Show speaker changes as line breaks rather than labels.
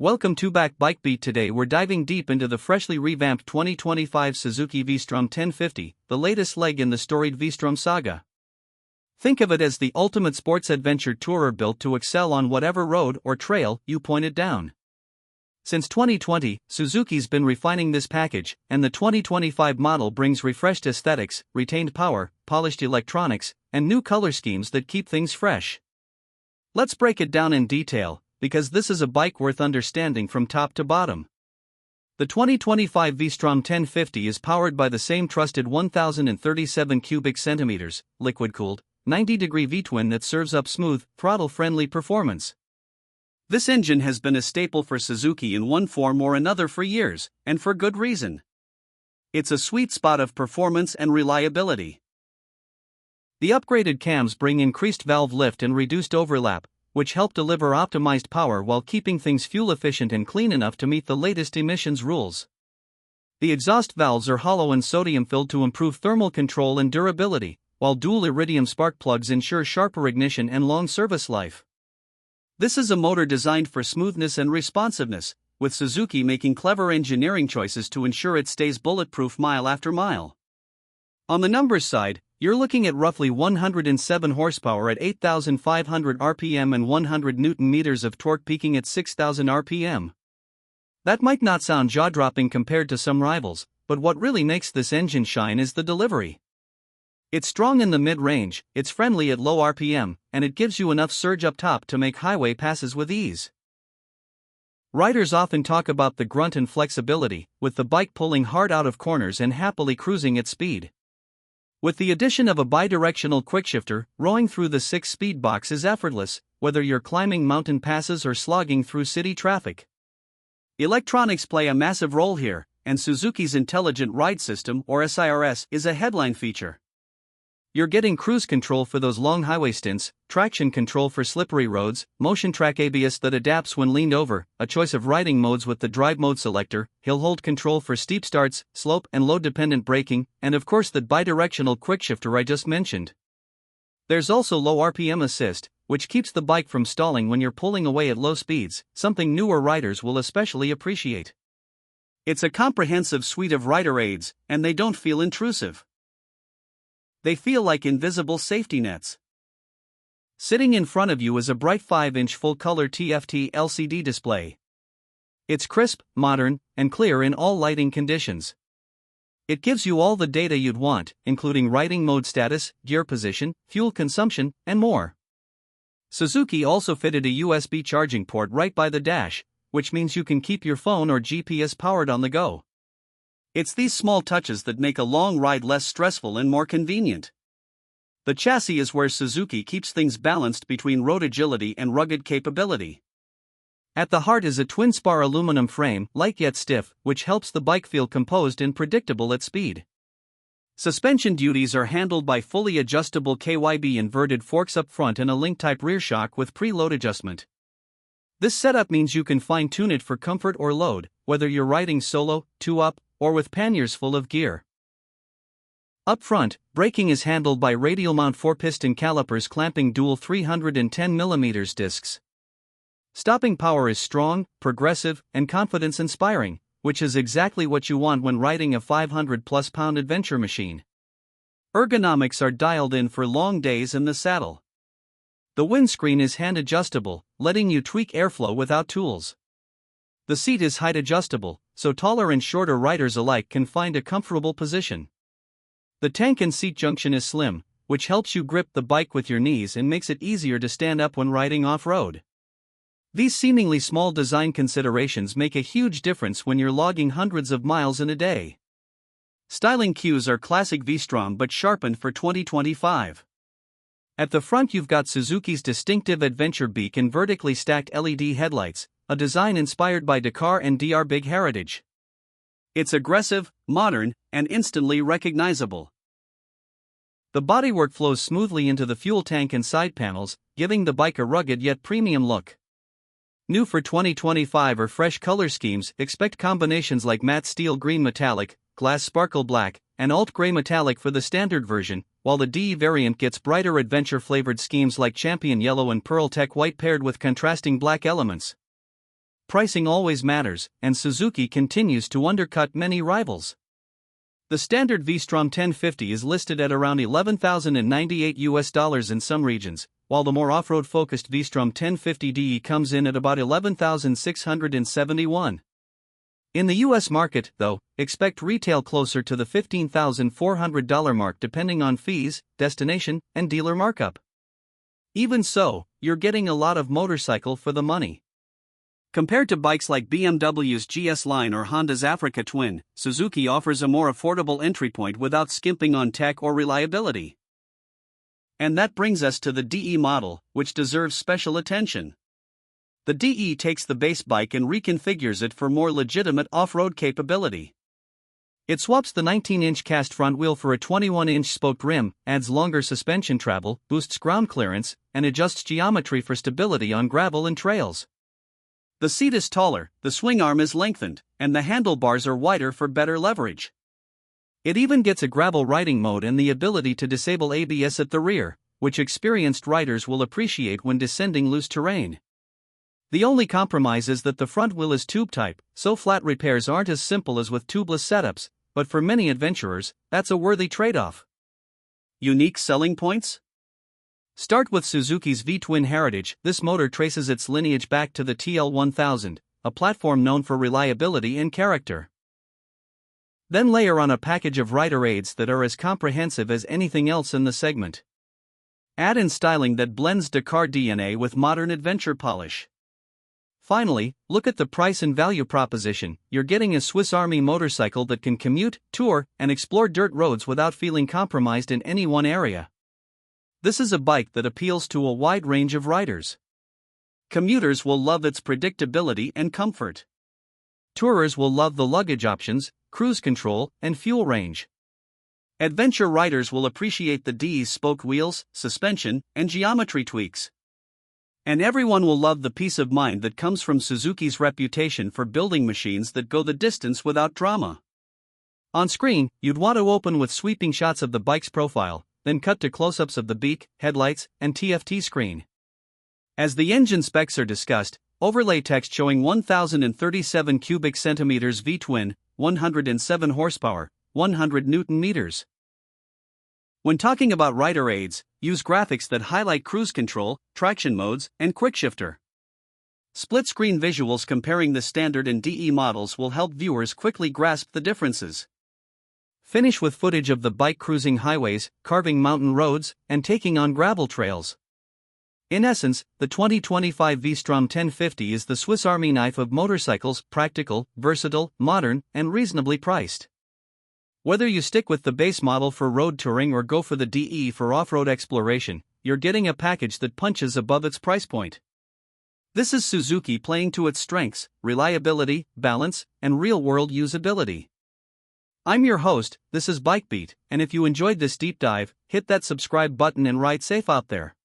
Welcome to Back Bike Beat. Today we're diving deep into the freshly revamped 2025 Suzuki V-Strom 1050, the latest leg in the storied V-Strom saga. Think of it as the ultimate sports adventure tourer built to excel on whatever road or trail you point it down. Since 2020, Suzuki's been refining this package, and the 2025 model brings refreshed aesthetics, retained power, polished electronics, and new color schemes that keep things fresh. Let's break it down in detail, because this is a bike worth understanding from top to bottom. The 2025 V-Strom 1050 is powered by the same trusted 1037 cubic centimeters, liquid-cooled, 90-degree V-twin that serves up smooth, throttle-friendly performance. This engine has been a staple for Suzuki in one form or another for years, and for good reason. It's a sweet spot of performance and reliability. The upgraded cams bring increased valve lift and reduced overlap, which help deliver optimized power while keeping things fuel-efficient and clean enough to meet the latest emissions rules. The exhaust valves are hollow and sodium-filled to improve thermal control and durability, while dual iridium spark plugs ensure sharper ignition and long service life. This is a motor designed for smoothness and responsiveness, with Suzuki making clever engineering choices to ensure it stays bulletproof mile after mile. On the numbers side, you're looking at roughly 107 horsepower at 8,500 RPM and 100 Nm of torque peaking at 6,000 RPM. That might not sound jaw-dropping compared to some rivals, but what really makes this engine shine is the delivery. It's strong in the mid-range, it's friendly at low RPM, and it gives you enough surge up top to make highway passes with ease. Riders often talk about the grunt and flexibility, with the bike pulling hard out of corners and happily cruising at speed. With the addition of a bidirectional quickshifter, rowing through the 6-speed box is effortless, whether you're climbing mountain passes or slogging through city traffic. Electronics play a massive role here, and Suzuki's Intelligent Ride System, or SIRS, is a headline feature. You're getting cruise control for those long highway stints, traction control for slippery roads, motion track ABS that adapts when leaned over, a choice of riding modes with the drive mode selector, hill hold control for steep starts, slope and load-dependent braking, and of course that bidirectional quickshifter I just mentioned. There's also low RPM assist, which keeps the bike from stalling when you're pulling away at low speeds, something newer riders will especially appreciate. It's a comprehensive suite of rider aids, and they don't feel intrusive. They feel like invisible safety nets. Sitting in front of you is a bright 5-inch full-color TFT LCD display. It's crisp, modern, and clear in all lighting conditions. It gives you all the data you'd want, including riding mode status, gear position, fuel consumption, and more. Suzuki also fitted a USB charging port right by the dash, which means you can keep your phone or GPS powered on the go. It's these small touches that make a long ride less stressful and more convenient. The chassis is where Suzuki keeps things balanced between road agility and rugged capability. At the heart is a twin-spar aluminum frame, light yet stiff, which helps the bike feel composed and predictable at speed. Suspension duties are handled by fully adjustable KYB inverted forks up front and a link-type rear shock with preload adjustment. This setup means you can fine-tune it for comfort or load, whether you're riding solo, two-up, or with panniers full of gear. Up front, braking is handled by radial mount 4-piston calipers clamping dual 310mm discs. Stopping power is strong, progressive, and confidence-inspiring, which is exactly what you want when riding a 500-plus pound adventure machine. Ergonomics are dialed in for long days in the saddle. The windscreen is hand-adjustable, letting you tweak airflow without tools. The seat is height-adjustable, so taller and shorter riders alike can find a comfortable position. The tank and seat junction is slim, which helps you grip the bike with your knees and makes it easier to stand up when riding off-road. These seemingly small design considerations make a huge difference when you're logging hundreds of miles in a day. Styling cues are classic V-Strom but sharpened for 2025. At the front you've got Suzuki's distinctive adventure beak and vertically stacked LED headlights, a design inspired by Dakar and DR Big heritage. It's aggressive, modern, and instantly recognizable. The bodywork flows smoothly into the fuel tank and side panels, giving the bike a rugged yet premium look. New for 2025 are fresh color schemes. Expect combinations like matte steel green metallic, glass sparkle black, and alt gray metallic for the standard version, while the DE variant gets brighter adventure-flavored schemes like champion yellow and pearl tech white paired with contrasting black elements. pricing always matters, and Suzuki continues to undercut many rivals. The standard V-Strom 1050 is listed at around $11,098 in some regions, while the more off-road focused V-Strom 1050DE comes in at about $11,671. In the US market, though, expect retail closer to the $15,400 mark depending on fees, destination, and dealer markup. Even so, you're getting a lot of motorcycle for the money. Compared to bikes like BMW's GS Line or Honda's Africa Twin, Suzuki offers a more affordable entry point without skimping on tech or reliability. And that brings us to the DE model, which deserves special attention. The DE takes the base bike and reconfigures it for more legitimate off-road capability. It swaps the 19-inch cast front wheel for a 21-inch spoked rim, adds longer suspension travel, boosts ground clearance, and adjusts geometry for stability on gravel and trails. The seat is taller, the swing arm is lengthened, and the handlebars are wider for better leverage. It even gets a gravel riding mode and the ability to disable ABS at the rear, which experienced riders will appreciate when descending loose terrain. The only compromise is that the front wheel is tube type, so flat repairs aren't as simple as with tubeless setups, but for many adventurers, that's a worthy trade-off. Unique selling points? Start with Suzuki's V-twin heritage. This motor traces its lineage back to the TL1000, a platform known for reliability and character. Then layer on a package of rider aids that are as comprehensive as anything else in the segment. Add in styling that blends Dakar DNA with modern adventure polish. Finally, look at the price and value proposition. You're getting a Swiss Army motorcycle that can commute, tour, and explore dirt roads without feeling compromised in any one area. This is a bike that appeals to a wide range of riders. Commuters will love its predictability and comfort. Tourers will love the luggage options, cruise control, and fuel range. Adventure riders will appreciate the DE's spoked wheels, suspension, and geometry tweaks. And everyone will love the peace of mind that comes from Suzuki's reputation for building machines that go the distance without drama. On screen, you'd want to open with sweeping shots of the bike's profile, then cut to close-ups of the beak, headlights, and TFT screen. As the engine specs are discussed, overlay text showing 1,037 cubic centimeters V-twin, 107 horsepower, 100 Newton meters. When talking about rider aids, use graphics that highlight cruise control, traction modes, and quickshifter. Split-screen visuals comparing the standard and DE models will help viewers quickly grasp the differences. Finish with footage of the bike cruising highways, carving mountain roads, and taking on gravel trails. In essence, the 2025 V-Strom 1050 is the Swiss Army knife of motorcycles, practical, versatile, modern, and reasonably priced. Whether you stick with the base model for road touring or go for the DE for off-road exploration, you're getting a package that punches above its price point. This is Suzuki playing to its strengths, reliability, balance, and real-world usability. I'm your host, this is BikeBeat, and if you enjoyed this deep dive, hit that subscribe button and ride safe out there.